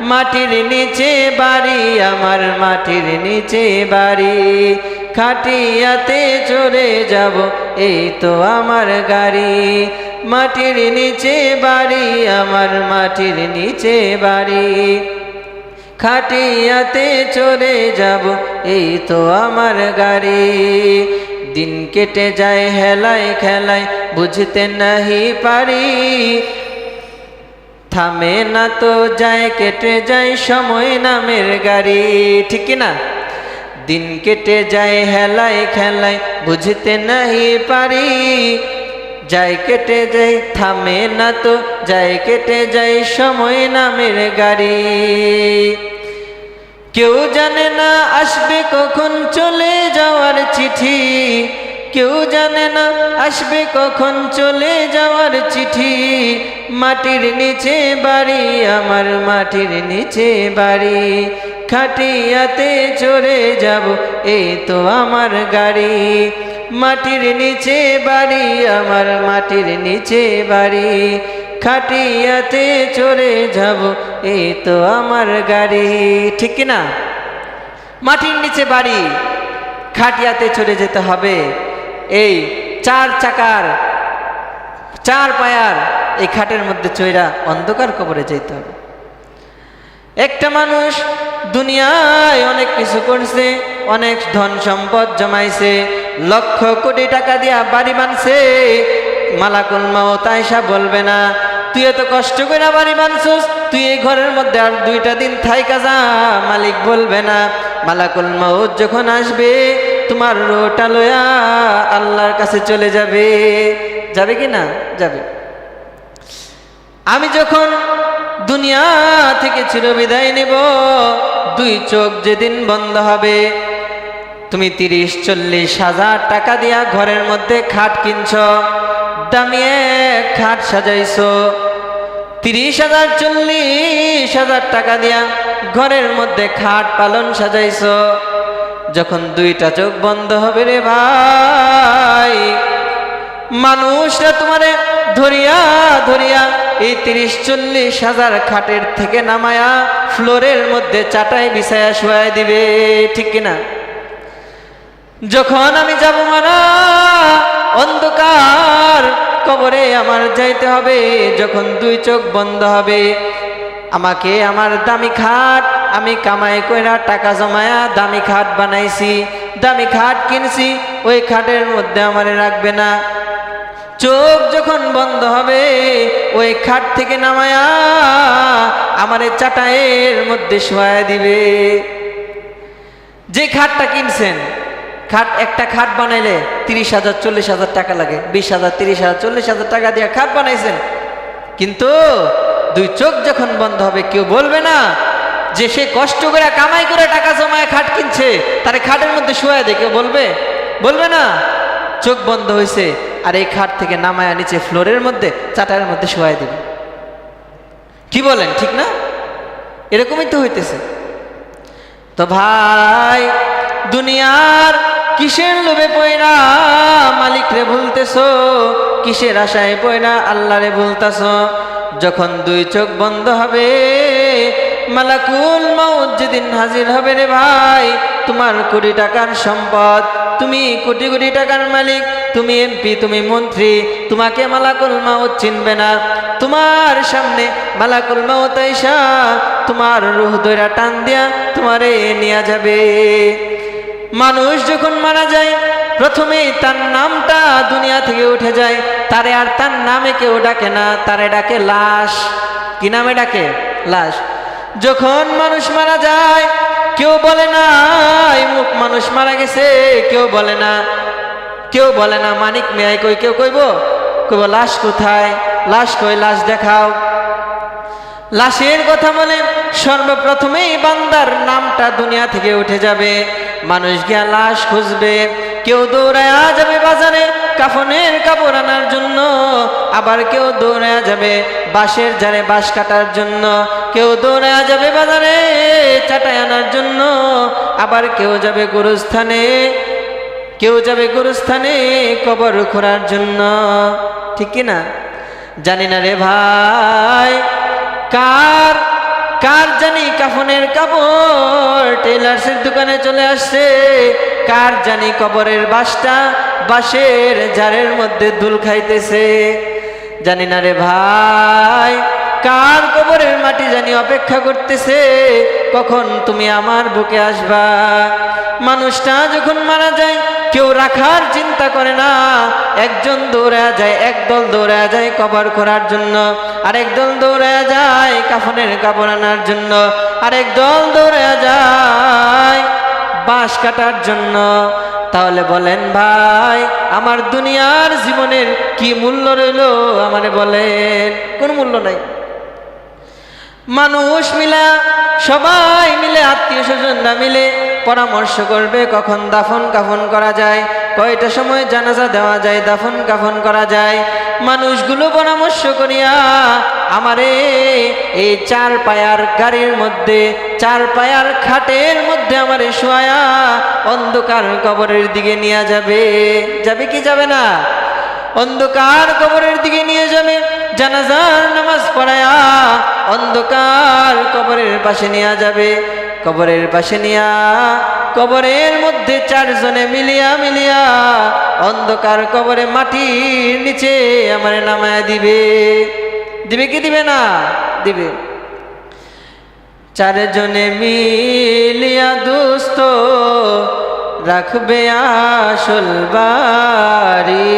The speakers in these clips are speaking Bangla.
মাটির নিচে বাড়ি আমার, মাটির নিচে বাড়ি। খাটিয়াতে চড়ে যাব এই তো আমার গাড়ি। মাটির নিচে বাড়ি আমার, মাটির নিচে বাড়ি। খাটিয়াতে চড়ে যাব এই তো আমার গাড়ি। দিন কেটে যায় হেলায় খেলায় বুঝতে নাহি পারি। থামে না তো যায় কেটে যায় সময় নামের গাড়ি। ঠিক না? দিন কেটে যায় হেলায় খেলায় বুঝতে নাহি পারি। যায় কেটে যায় থামে না তো যায় কেটে যায় সময় নামের গাড়ি। কেউ জানে না আসবে কখন চলে যাওয়ার চিঠি। কেউ জানে না আসবে কখন চলে যাওয়ার চিঠি। মাটির নিচে বাড়ি আমার, মাটির নিচে বাড়ি। খাটিয়াতে চড়ে যাব এই তো আমার গাড়ি। মাটির নিচে বাড়ি আমার, মাটির নিচে বাড়ি। খাটিয়াতে চড়ে যাব এই তো আমার গাড়ি। ঠিক না? মাটির নিচে বাড়ি, খাটিয়াতে চড়ে যেতে হবে। এই 4 চাকার 4 পায়ার এই খাটের মধ্যে চইরা অন্ধকার কবরে যেতে হবে। একটা মানুষ দুনিয়ায় অনেক কিছু করছে, অনেক ধন সম্পদ জমাইছে, লক্ষ কোটি টাকা দিয়া বাড়ি বানছে। মালাকুল মাউত আয়েশা বলবে না তুই এত কষ্ট করে বাড়ি বানছস, তুই এই ঘরের মধ্যে আর 2টা দিন থাইকা যা। মালিক বলবে না। মালাকুল মাউত যখন আসবে তোমার রোটা লয়া আল্লাহর কাছে চলে যাবে। যাবে কি না? যাবে। আমি যখন দুনিয়া থেকে চিরবিদায় নেব, 2 চোখ যেদিন বন্ধ হবে, তুমি 30-40 হাজার টাকা দিয়া ঘরের মধ্যে খাট কিনছ, দামি এক খাট সাজাইছো। 30,000-40,000 টাকা দিয়া ঘরের মধ্যে খাট পালন সাজাইছো। যখন 2টা চোখ বন্ধ হবে রে ভাই, মানুষরা তোমারে ধরিয়া ধরিয়া এই 30-40 হাজার খাটের থেকে নামায়া ফ্লোরের মধ্যে চাটাই বিছায়া শুয়াই দিবে। ঠিক কিনা? যখন আমি যাব মারা, অন্ধকার কবরে আমার যাইতে হবে। যখন 2 চোখ বন্ধ হবে, আমাকে আমার দামি খাট, আমি কামাই কইরা টাকা জমায়া দামি খাট বানাইছি, দামি খাট কিনছি, ওই খাটের মধ্যে আমারে রাখবে না। চোখ যখন বন্ধ হবে, ওই খাট থেকে নামায়া আমারে চাটাইয়ের মধ্যে শোয়া দিবে। যে খাটটা কিনছেন, খাট একটা খাট বানাইলে 30,000-40,000 টাকা লাগে। 20,000-30,000-40,000 টাকা দিয়ে খাট বানাইছেন, কিন্তু 2 চোখ যখন বন্ধ হবে কেউ বলবে না যে সে কষ্ট করে কামাই করে টাকা জমায় খাট কিনছে, তারে খাটের মধ্যে শোয়া দেয়। কেউ বলবে? বলবে না। চোখ বন্ধ হয়েছে আর এই খাট থেকে নামায়া নিচে ফ্লোরের মধ্যে চাটাইয়ের মধ্যে শোয়া দিবে। কি বলেন? ঠিক না? এরকমই তো হইতেছে। তো ভাই, দুনিয়ার কিসের লোভে পয়রা মালিক রে ভুলতেছো? কিসের আশায় পয়রা আল্লাহ রে ভুলতেছো? যখন 2 চোখ বন্ধ হবে, মালাকুল মাউত যেদিন হাজির হবে রে ভাই, তোমার কোটি টাকার সম্পদ, তুমি কোটি কোটি টাকার মালিক, তুমি এমপি, তুমি মন্ত্রী, তোমাকে মালাকুল মাউত চিনবে না। তোমার সামনে মালাকুল মাউত আইসা তোমার রূহ ধইরা টান দিয়া তোমারে নিয়ে যাবে। মানুষ যখন মারা যায়, প্রথমেই তার নামটা দুনিয়া থেকে উঠে যায়, তারে আর তার নামে কেউ ডাকে না, তারে ডাকে লাশ। কি নামে ডাকে? লাশ। যখন মানুষ মারা যায়, কেউ বলে না এই মুখ মানুষ মারা গেছে, কেউ বলে না, কেউ বলে না মানিক মিয়াই কই, কেউ কইব লাশ কোথায়, লাশ কই, লাশ দেখাও। লাশের কথা বলে সর্বপ্রথমেই বান্দার নামটা দুনিয়া থেকে উঠে যাবে। মানুষ গিয়া লাশ খুঁজবে, কেউ দৌড়ায়া যাবে বাজারে কাফনের কাপড় আনার জন্য, আবার কেউ দৌড়ায়া যাবে বাঁশের ঝাড়ে বাঁশ কাটার জন্য, কেউ দৌড়ায়া যাবে বাজারে চাটাই আনার জন্য, আবার কেউ যাবে গোরস্থানে, কেউ যাবে গোরস্থানে কবর খোঁড়ার জন্য। ঠিক কিনা? জানি না রে ভাই, কার কার জানি কাফনের কাপড় টেলার্সের দোকানে চলে আসছে, কার জানি কবরের বাঁশের জারের মধ্যে দুল খাইতেছে। জানি না রে ভাই, কার কবরের মাটি জানি অপেক্ষা করতেছে কখন তুমি আমার বুকে আসবা। মানুষটা যখন মারা যায় কেউ রাখার চিন্তা করে না, একজন দৌড়া যায়, একদল দৌড়া যায় কবর করার জন্য, আরেক দল দৌড়া যায় কাফনের কাপড় আনার জন্য, আরেক দল দৌড়া যায় বাঁশ কাটার জন্য। তাহলে বলেন ভাই, আমার দুনিয়ার জীবনের কি মূল্য রইল? আমারে বলেন, কোন মূল্য নাই। মানুষ মিলা, সবাই মিলে, আত্মীয় স্বজনরা মিলে পরামর্শ করবে কখন দাফন কাফন করা যায়, কয়টা সময় জানাজা দেওয়া যায়, দাফন কাফন করা যায়। মানুষগুলো পরামর্শ করিয়া আমারে এই 4 পায়ার গাড়ির মধ্যে, 4 পায়ার খাটের মধ্যে আমারে শোয়া অন্ধকার কবরের দিকে নিয়ে যাবে। যাবে কি যাবে না? অন্ধকার কবরের দিকে নিয়ে যাবে। জানাজার নামাজ পড়ায়া অন্ধকার কবরের পাশে নিয়ে যাবে। কবরের পাশে নিয়া কবরের মধ্যে 4 জনে মিলিয়া অন্ধকার কবরে মাটির নিচে আমারে নামায়া দিবে। দিবে কি দিবে না? দিবে। 4 জনে মিলিয়া দোস্ত রাখবে আসল বাড়ি।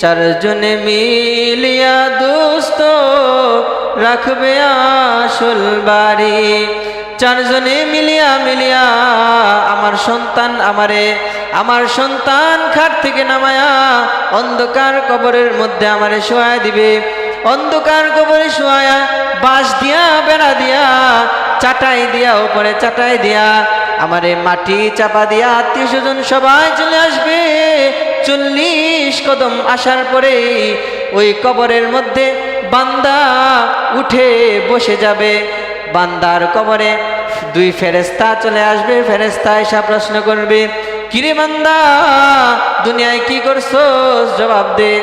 4 জনে মিলিয়া দোস্ত রাখবে আসল বাড়ি। 4 জনে মিলিয়া আমার সন্তান খাট থেকে নামায়া অন্ধকার কবরের মধ্যে আমারে শোয়া দিবে। অন্ধকার কবরে শোয়া বাঁশ দিয়া, বেড়া দিয়া, চাটাই দিয়া, উপরে চাটাই দিয়া আমারে মাটি চাপা দিয়া আত্মীয় স্বজন সবাই চলে আসবে। 40 কদম আসার পরে ওই কবরের মধ্যে বান্দা উঠে বসে যাবে। বান্দার কবরে 2 ফেরেশতা চলে আসবে। ফেরেশতা এসে প্রশ্ন করবে, কিরে বান্দা, দুনিয়ায় কি করছস? জবাব দে।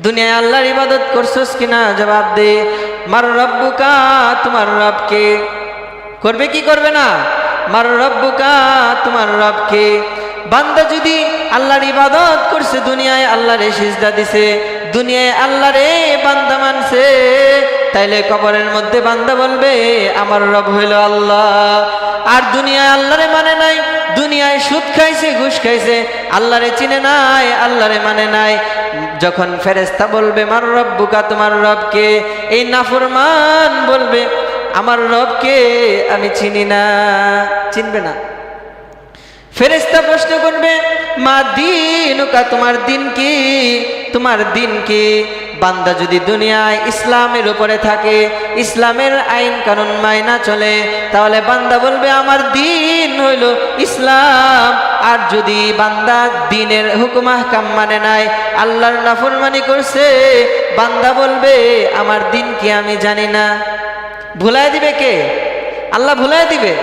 দুনিয়ায় আল্লাহর ইবাদত করছস কিনা? জবাব দে। মার রব্বুকা, তোমার রবকে। করবে কি করবে না? মার রব্বুকা, তোমার রবকে। বান্দা যদি আল্লাহর ইবাদত করছে, দুনিয়ায় আল্লাহরে সিজদা দিছে, দুনিয়ায় আল্লাহরে বান্দা মানছে, তাইলে কবরের মধ্যে বান্দা বলবে আমার রব হইল আল্লাহ। আর দুনিয়ায় আল্লাহরে মানে নাই, দুনিয়ায় সুদ খাইছে, ঘুষ খাইছে, আল্লাহরে চিনে নাই, আল্লাহরে মানে নাই। যখন ফেরেশতা বলবে মার রব্বুকা, তোমার রবকে, এই নাফরমান বলবে আমার রবকে আমি চিনি না। চিনবে না। ফেরেশতা প্রশ্ন করবে মা দীনুকা, তোমার দিন কি? তোমার দিন কি? বান্দা যদি দুনিয়ায় ইসলামের উপরে থাকে, ইসলামের আইন কানুন মাইনা চলে, তাহলে বান্দা বলবে আমার দিন হইল ইসলাম। আর যদি বান্দা দিনের হুকুম আহকাম মানে নাই, আল্লাহর নাফরমানি করছে, বান্দা বলবে আমার দিন কি আমি জানি না। ভুলায় দিবে কে? আল্লাহ ভুলায় দিবে।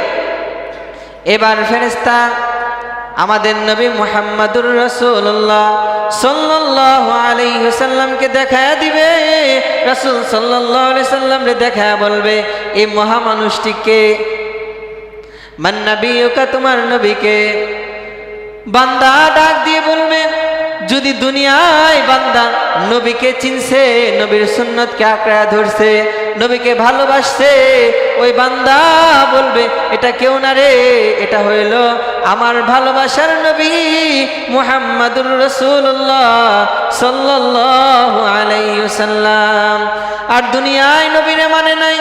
এবার ফেরেশতা আমাদের নবী মুহাম্মদুর রাসূলুল্লাহ সাল্লাল্লাহু আলাইহি ওয়াসাল্লামকে দেখায়া দিবে। রাসূল সাল্লাল্লাহু আলাইহি সাল্লামকে দেখায়া বলবে এই মহামানুষটিকে। মান নবিয়ুকা, তোমার নবীকে। বান্দা ডাক দিয়ে বলবে, যদি দুনিয়ায় বান্দা নবীকে চিনছে, নবীর সুন্নতকে আঁকড়া ধরছে, নবীকে ভালোবাসছে, ওই বান্দা বলবে এটা কেউ না রে, এটা হইল আমার ভালোবাসার নবী মুহাম্মাদুর রাসূলুল্লাহ সাল্লাল্লাহু আলাইহি ওয়াসাল্লাম। আর দুনিয়ায় নবীরে মানে নাই,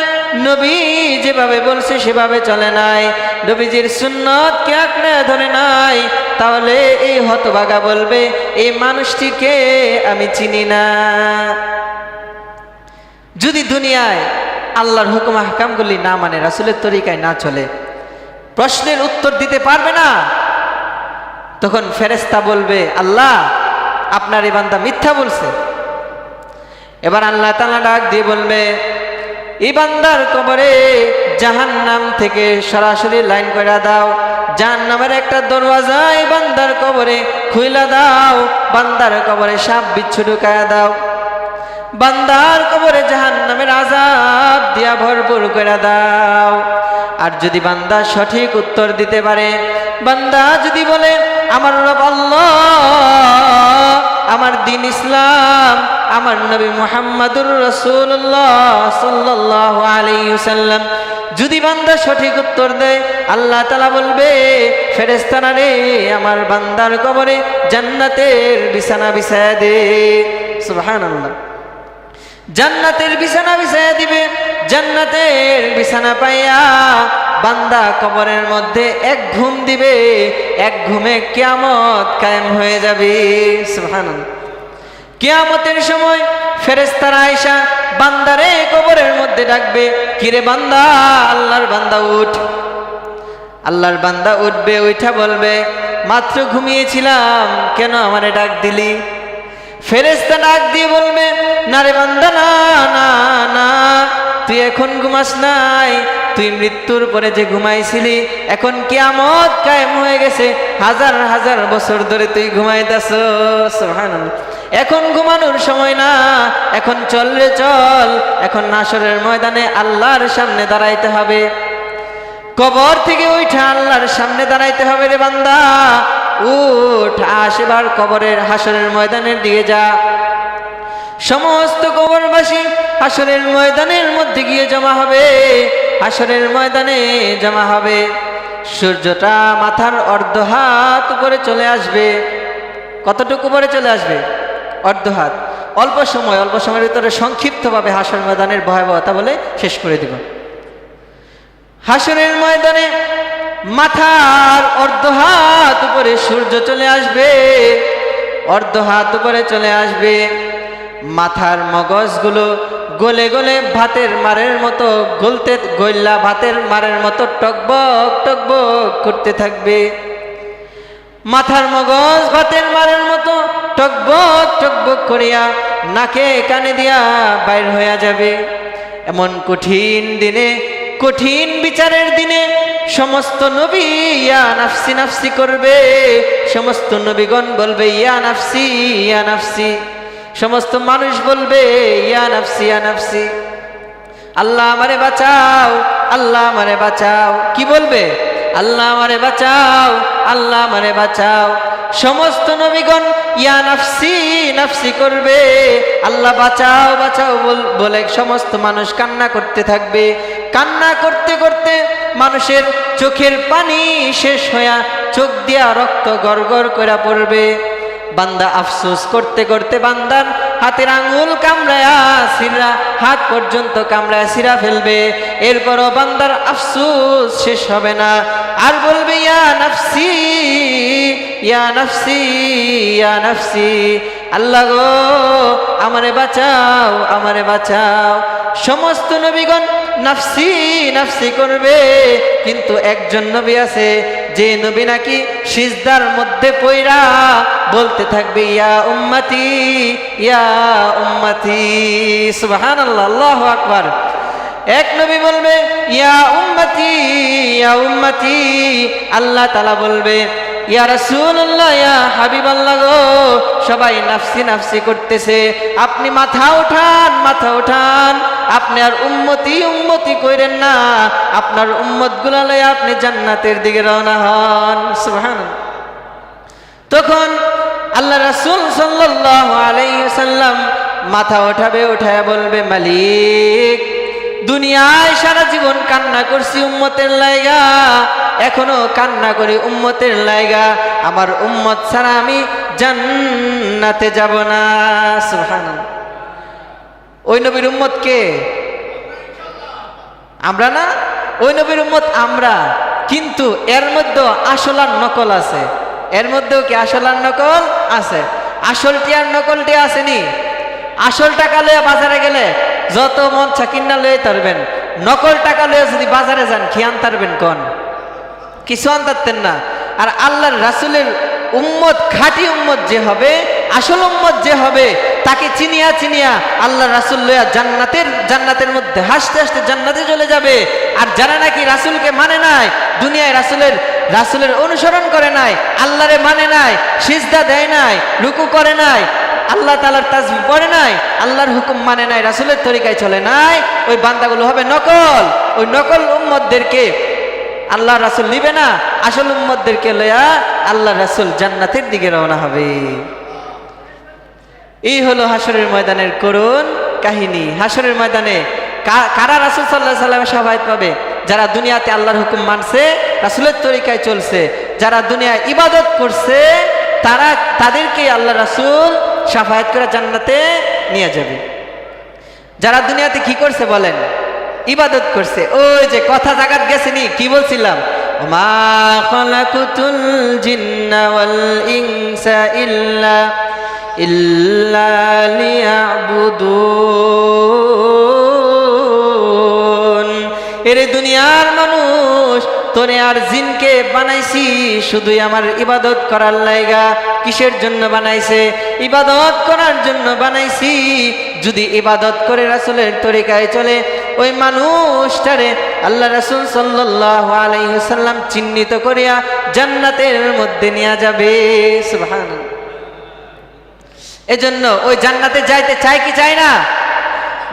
নবী যেভাবে বলছে সেভাবে চলে নাই, নবীজির সুন্নতকে আঁকড়ে ধরে নাই, তাহলে এই হতভাগা বলবে এই মানুষটিকে আমি চিনি না। যদি দুনিয়ায় আল্লাহর হুকুম আহকামগুলি না মানে, রাসূলের তরিকায় না চলে, প্রশ্নের উত্তর দিতে পারবে না, তখন ফেরেশতা বলবে আল্লাহ আপনার এই বান্দা মিথ্যা বলছে। এবার আল্লাহ তাআলা ডাক দিয়ে বলবে এই বান্দার কবরে জাহান্নাম থেকে সরাসরি লাইন করে দাও, জাহান্নামের একটা দরওয়াজা এই বান্দার কবরে খুইলা দাও, বান্দার কবরে সাপ বিচ্ছু ঢুকায়া দাও। বান্দার কবরে জাহান্নামের আযাব দিয়া ভরপুর করে দাও। আর যদি বান্দা সঠিক উত্তর দিতে পারে, বান্দা যদি বলে আমার রব আল্লাহ, আমার দ্বীন ইসলাম, আমার নবী মুহাম্মদুর রাসূলুল্লাহ সাল্লাল্লাহু আলাইহি ওয়াসাল্লাম, যদি বান্দা সঠিক উত্তর দেয়, আল্লাহ তাআলা বলবে ফেরেশতারা রে, আমার বান্দার কবরে জান্নাতের বিছানা বিছায়া দে। সুবহানাল্লাহ। জান্নাতের বিছানা বিছায়া দিবে। জান্নাতের বিছানা পাইয়া বান্দা কবরের মধ্যে এক ঘুম দিবে, এক ঘুমে কিয়ামত কায়েম হয়ে যাবে। সুবহানাল্লাহ। কিয়ামতের সময় ফেরেশতারা আয়েশা বান্দারে কবরের মধ্যে ডাকবে, কিরে বান্দা, আল্লাহর বান্দা উঠ। আল্লাহর বান্দা উঠবে, উঠা বলবে মাত্র ঘুমিয়েছিলাম, কেন আমারে ডাক দিলি? ফেরেশতা ডাক দিয়ে বলবে না রে বান্দা, না না না, তুই এখন ঘুমাস নাই, তুই মৃত্যুর পরে যে ঘুমাইছিলি, এখন কিয়ামত কায়েম হয়ে গেছে, হাজার হাজার বছর ধরে তুই ঘুমাইতাছস। সুবহানাল্লাহ। এখন ঘুমানোর সময় না, এখন চল রে চল, এখন হাশরের ময়দানে আল্লাহর সামনে দাঁড়াইতে হবে। কবর থেকে উঠা আল্লাহর সামনে দাঁড়াইতে হবে রে বান্দা, উঠ, এবার কবরের হাশরের ময়দানের দিকে যা। সমস্ত কবরবাসী হাশরের ময়দানের মধ্যে গিয়ে জমা হবে। হাশরের ময়দানে জমা হবে। সূর্যটা মাথার অর্ধ হাত উপরে চলে আসবে। কতটুকু উপরে চলে আসবে? অর্ধ হাত। অল্প সময়ের ভিতরে সংক্ষিপ্তভাবে হাশর ময়দানের ভয়াবহতা বলে শেষ করে দিব। হাশরের ময়দানে মাথার অর্ধ হাত উপরে সূর্য চলে আসবে, অর্ধ হাত উপরে চলে আসবে। মাথার মগজগুলো গলে গলে ভাতের মারের মতো গইল্লা ভাতের মারের মতো টকবক টকবক করতে থাকবে। মাথার মগজ ভাতের মারের মতো টকবক টকবক করিয়া নাকে কানে দিয়া বাইর হইয়া যাবে। এমন কঠিন দিনে, কঠিন বিচারের দিনে সমস্ত নবী ইয়া নাফসি নাফসি করবে। সমস্ত নবীগণ বলবে ইয়া নাফসি ইয়া নাফসি। সমস্ত মানুষ বলবে ইয়া নাফসি ইয়া নাফসি। আল্লাহ আমারে বাঁচাও, আল্লাহ আমারে বাঁচাও। কি বলবে? আল্লাহ আমারে বাঁচাও, আল্লাহ আমারে বাঁচাও। সমস্ত নবীগণ ইয়া নাফসি নাফসি করবে, আল্লাহ বাঁচাও বাঁচাও বলে সমস্ত মানুষ কান্না করতে থাকবে। কান্না করতে করতে মানুষের চোখের পানি শেষ হইয়া চোখ দিয়া রক্ত গড়গড় করে পড়বে। বান্দা আফসোস করতে করতে বান্দার হাতের আঙ্গুল কামড়ায়া সিরা, হাত পর্যন্ত কামড়ায়া সিরা ফেলবে। এরপরও বান্দার আফসোস শেষ হবে না, আর বলবে ইয়া নাফসি ইয়া নাফসি ইয়া নাফসি। আল্লাহ গো আমারে বাঁচাও, আমারে বাঁচাও। সমস্ত নবীগণ নাফসি নাফসি করবে, কিন্তু একজন নবী আছে যে নবী নাকি সিজদার মধ্যে পইরা বলতে থাকবে ইয়া উম্মতি ইয়া উম্মতি। সুবহানাল্লাহ, আল্লাহু আকবার। এক নবী বলবে ইয়া উম্মতি ইয়া উম্মতি। আল্লাহ তাআলা বলবে ইয়া রাসূলুল্লাহ ইয়া হাবিবাল্লাহ গো, সবাই নাফসি নাফসি করতেছে, আপনি মাথা উঠান, মাথা উঠান। আপনি আর উম্মতি উম্মতি কইরেন না, আপনার উম্মতগুলো লয়ে আপনি জান্নাতের দিকে রওনা হন। সুবহানাল্লাহ। তখন আল্লাহ রাসূল সাল্লাল্লাহু আলাইহি ওয়াসাল্লাম মাথা উঠাবে, উঠায়া বলবে মালিক, দুনিয়ায় সারা জীবন কান্না করছি উম্মতের লাইগা, এখনো কান্না করি উম্মতের লাইগা, আমার উম্মত ছাড়া আমি জান্নাতে যাব না। সুবহানাল্লাহ। ওই নবীর উম্মত কে? আমরা না? ওই নবীর উম্মত আমরা, কিন্তু এর মধ্যে আসল আর নকল আছে। এর মধ্যেও কি আসল আর নকল আছে? আসলটি আর নকলটি আসেনি। আসল টাকা লয়ে বাজারে গেলে যত মন চা কিনা লয়ে তারবেন, নকল টাকা লয়ে যদি বাজারে যান কি আনতারবেন? কোন কিছু আনতারতেন না। আর আল্লাহর রাসূলের উম্মত, খাঁটি উম্মত যে হবে, আসল উম্মত যে হবে, তাকে চিনিয়া চিনিয়া আল্লাহ রাসূল লইয়া জান্নাতের মধ্যে হাসতে হাসতে জান্নাতে চলে যাবে। আর যারা নাকি রাসূলকে মানে নাই, দুনিয়ায় রাসূলের অনুসরণ করে নাই, আল্লাহরে মানে নাই, সিজদা দেয় নাই, রুকু করে নাই, আল্লাহ তাআলার তাসবিহ পড়ে নাই, আল্লাহর হুকুম মানে নাই, রাসূলের তরিকায় চলে নাই, ওই বান্দাগুলো হবে নকল। ওই নকল উম্মতদেরকে আল্লাহ রাসূল নিবে না, আসল উম্মতদেরকে লইয়া আল্লাহ রাসূল জান্নাতের দিকে রওনা হবে। এই হলো হাসরের ময়দানের করুণ কাহিনী। হাসরের ময়দানে কারা রাসূল সাল্লাল্লাহু আলাইহি ওয়াসাল্লামের শাফায়াত পাবে? যারা দুনিয়াতে আল্লাহর হুকুম মানছে, রাসূলের তরিকায় চলছে, যারা দুনিয়ায় ইবাদত করছে, তাদেরকে আল্লাহ রাসূল শাফায়াত করে জান্নাতে নিয়ে যাবে। যারা দুনিয়াতে কি করছে বলেন? ইবাদত করছে। ওই যে কথা জাগাত গেছেনি, কি বলছিলাম? মা খালাকুতুল জিন্না ওয়াল ইনসা ইল্লা লিয়াবুদুন। এর দুনিয়ার মানুষ, তোরে আর জিনকে বানাইছি শুধুই আমার ইবাদত করার লাইগা। কিসের জন্য বানাইছে? ইবাদত করার জন্য বানাইছি। যদি ইবাদত করে রাসূলের তরিকায় চলে, ওই মানুষটারে আল্লাহ রাসূল সাল্লাল্লাহু আলাইহি ওয়াসাল্লাম চিহ্নিত করিয়া জান্নাতের মধ্যে নিয়ে যাবে। সুবহানাল্লাহ। এজন্য ওই জান্নাতে যাইতে চায় কি চায় না?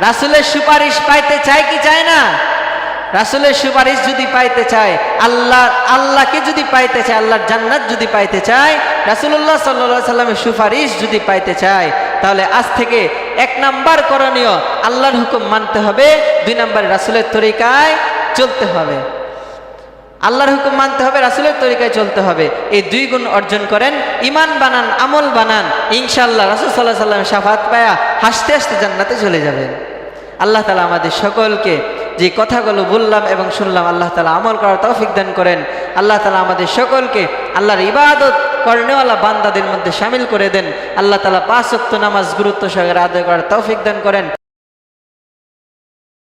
রাসূলের সুপারিশ পাইতে চায় কি চায় না? রাসূলের সুপারিশ যদি পাইতে চায়, আল্লাহকে যদি পাইতে চায়, আল্লাহর জান্নাত যদি পাইতে চায়, রাসূলুল্লাহ সাল্লাল্লাহু আলাইহি সাল্লামের সুপারিশ যদি পাইতে চায়, তাহলে আজ থেকে 1 নাম্বার করণীয় আল্লাহর হুকুম মানতে হবে, 2 নাম্বার রাসূলের তরিকায় চলতে হবে। আল্লাহর হুকুম মানতে হবে, রাসূলের তরিকায় চলতে হবে। এই 2 গুণ অর্জন করেন, ঈমান বানান, আমল বানান, ইনশাআল্লাহ রাসূল সাল্লাল্লাহু আলাইহি সাল্লামের শাফাআত পায়া হাসতে হাসতে জান্নাতে চলে যাবেন। আল্লাহ তাআলা আমাদের সকলকে যে কথাগুলো বললাম এবং শুনলাম, আল্লাহ তাআলা আমল করার তৌফিক দান করেন। আল্লাহ তাআলা আমাদের সকলকে আল্লাহর ইবাদত করনেওয়ালা বান্দাদের মধ্যে শামিল করে দেন। আল্লাহ তাআলা 5 ওয়াক্ত নামাজ গুরুত্ব সহকারে আদায় করার তৌফিক দান করেন।